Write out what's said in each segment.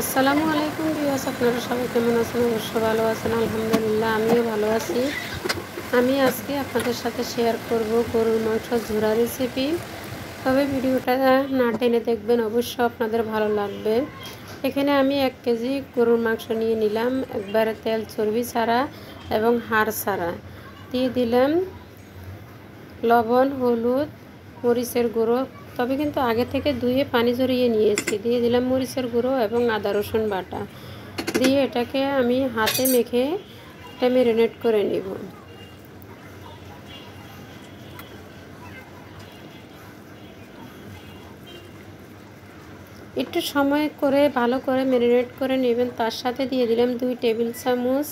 আসসালামু আলাইকুম ভিউয়ার্স, আপনারা সবাই কেমন আছেন? অবশ্যই ভালো আছেন। আলহামদুলিল্লাহ, আমিও ভালো আছি। আমি আজকে আপনাদের সাথে শেয়ার করব গরুর মাংস ঝুরা রেসিপি। তবে ভিডিওটা না টেনে দেখবেন, অবশ্যই আপনাদের ভালো লাগবে। এখানে আমি 1 কেজি গরুর মাংস নিয়ে নিলাম, একবারে তেল চর্বি ছাড়া এবং হাড় ছাড়া। দিয়ে দিলাম লবণ, হলুদ, মরিচের গুঁড়ো, তবে কিন্তু আগে থেকে ধুয়ে পানি ঝরিয়ে নিয়েছি। দিয়ে দিলাম মরিচের গুঁড়ো এবং আদা রসুন বাটা। দিয়ে এটাকে আমি হাতে মেখে এটা ম্যারিনেট করে নিব। একটু সময় করে ভালো করে ম্যারিনেট করে নেবেন। তার সাথে দিয়ে দিলাম 2 টেবিল চামচ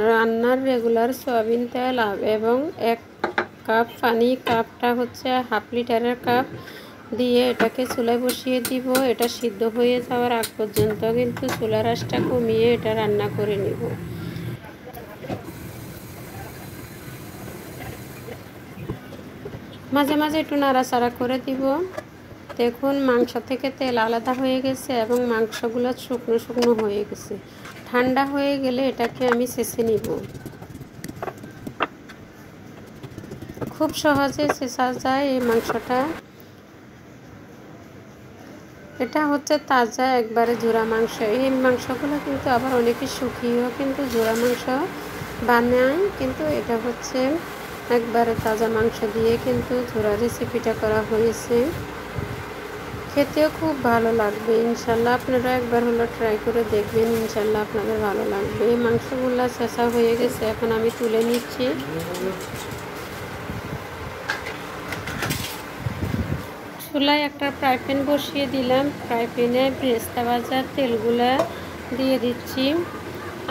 রান্নার রেগুলার সয়াবিন তেল এবং 1 কাপ পানি। কাপটা হচ্ছে হাফ লিটারের কাপ। দিয়ে এটাকে চুলায় বসিয়ে দিব। এটা সিদ্ধ হয়ে যাওয়ার আগ পর্যন্ত কিন্তু চুলার আঁচটা কমিয়ে এটা রান্না করে নিব। মাঝে মাঝে একটু নাড়াচাড়া করে দিব। দেখুন মাংস থেকে তেল আলাদা হয়ে গেছে এবং মাংসগুলো শুকনো শুকনো হয়ে গেছে। ঠান্ডা হয়ে গেলে এটাকে আমি ছেঁচে নিব। খুব সহজে ছেঁচা যায় এই মাংসটা। এটা হচ্ছে তাজা একবারে জোড়া মাংস। এই মাংসগুলো কিন্তু আবার অনেকে শুকিয়েও কিন্তু জোড়া মাংস বানায়, কিন্তু এটা হচ্ছে একবারে তাজা মাংস দিয়ে কিন্তু জোড়া রেসিপিটা করা হয়েছে। খেতেও খুব ভালো লাগবে ইনশাল্লাহ। আপনারা একবার হলো ট্রাই করে দেখবেন, ইনশাল্লাহ আপনাদের ভালো লাগবে। এই মাংসগুলো ছেঁচা হয়ে গেছে, এখন আমি তুলে নিচ্ছি। চুলায় একটা ফ্রাই প্যান বসিয়ে দিলাম। ফ্রাই প্যানে ব্রেস্তা ভাজা তেলগুলা দিয়ে দিচ্ছি।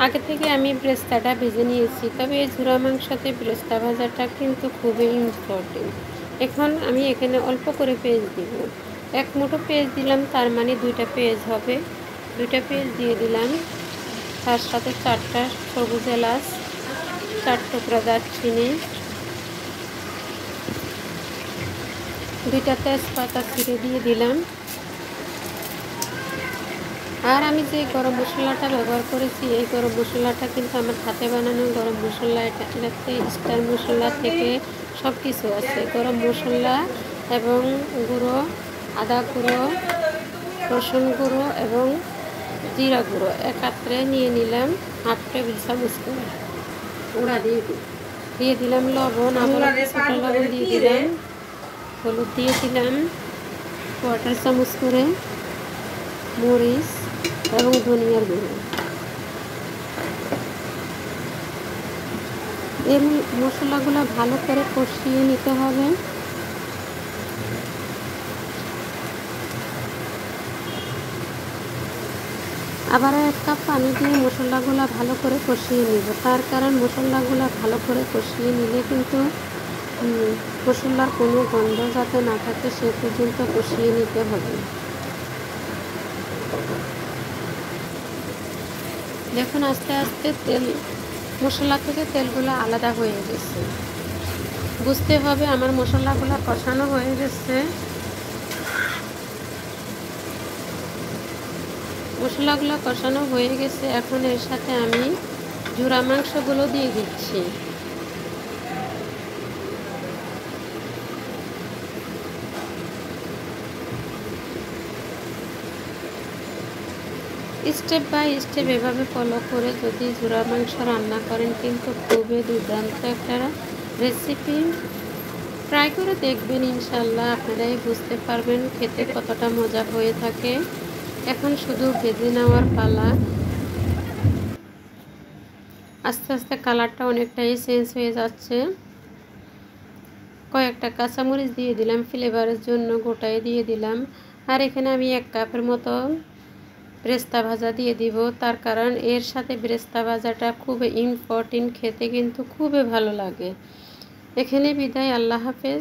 আগে থেকে আমি ব্রেস্তাটা ভেজে নিয়েছি, তবে এই ঝুরা মাংসতে ব্রেস্তা ভাজাটা কিন্তু খুবই ইম্পর্টেন্ট। এখন আমি এখানে অল্প করে পেঁয়াজ দিব। 1 মুঠো পেঁয়াজ দিলাম, তার মানে 2টা পেঁয়াজ হবে। 2টা পেঁয়াজ দিয়ে দিলাম। তার সাথে 4টা সবুজ এলাচ, 4 টুকরা দারচিনি, 2টা তেজপাতা ছিঁড়ে দিয়ে দিলাম। আর আমি যে গরম মশলাটা ব্যবহার করেছি, এই গরম মশলাটা কিন্তু আমার হাতে বানানো গরম মশলা। এটাতে স্টার মশলা থেকে সব কিছু আছে। গরম মশলা এবং গুঁড়ো, আদা গুঁড়ো, রসুন গুঁড়ো এবং জিরা গুঁড়ো একাত্রে নিয়ে নিলাম। হাফ টেবিল চামচ করে গুঁড়া দিয়ে দিলাম লবণ, আবার কিছুটা লবণ দিয়ে দিলাম। হলুদ দিয়ে দিলাম 1/4 চামচ করে, মরিচ এবং ধনিয়ার গুঁড়ো। এই মশলাগুলো ভালো করে কষিয়ে নিতে হবে। আবার 1 কাপ পানি দিয়ে মশলাগুলো ভালো করে কষিয়ে নিব। তার কারণ মশলাগুলো ভালো করে কষিয়ে নিলে কিন্তু মশলার কোনো গন্ধ যাতে না থাকে সে পর্যন্ত কষিয়ে নিতে হবে। দেখুন আস্তে আস্তে মশলা থেকে তেলগুলো আলাদা হয়ে গেছে। বুঝতে হবে আমার মশলাগুলো কষানো হয়ে গেছে। মশলাগুলো কষানো হয়ে গেছে। এখন এর সাথে আমি জোড়া মাংসগুলো দিয়ে দিচ্ছি। স্টেপ বাই স্টেপ এভাবে ফলো করে যদি জোড়া মাংস রান্না করেন কিন্তু খুবই দুর্দান্ত একটা রেসিপি। ট্রাই করে দেখবেন, ইনশাল্লাহ আপনারাই বুঝতে পারবেন খেতে কতটা মজা হয়ে থাকে। এখন শুধু ভেজে নেওয়ার পালা। আস্তে আস্তে কালারটা অনেকটাই চেঞ্জ হয়ে যাচ্ছে। কয়েকটা কাঁচামরিচ দিয়ে দিলাম ফ্লেভারের জন্য, গোটাই দিয়ে দিলাম। আর এখানে আমি 1 কাপের মতো ব্রেস্তা ভাজা দিয়ে দিব। তার কারণ এর সাথে ব্রেস্তা ভাজাটা খুব ইম্পর্টেন্ট, খেতে কিন্তু খুবই ভালো লাগে। এখানে বিদায়, আল্লাহ হাফেজ।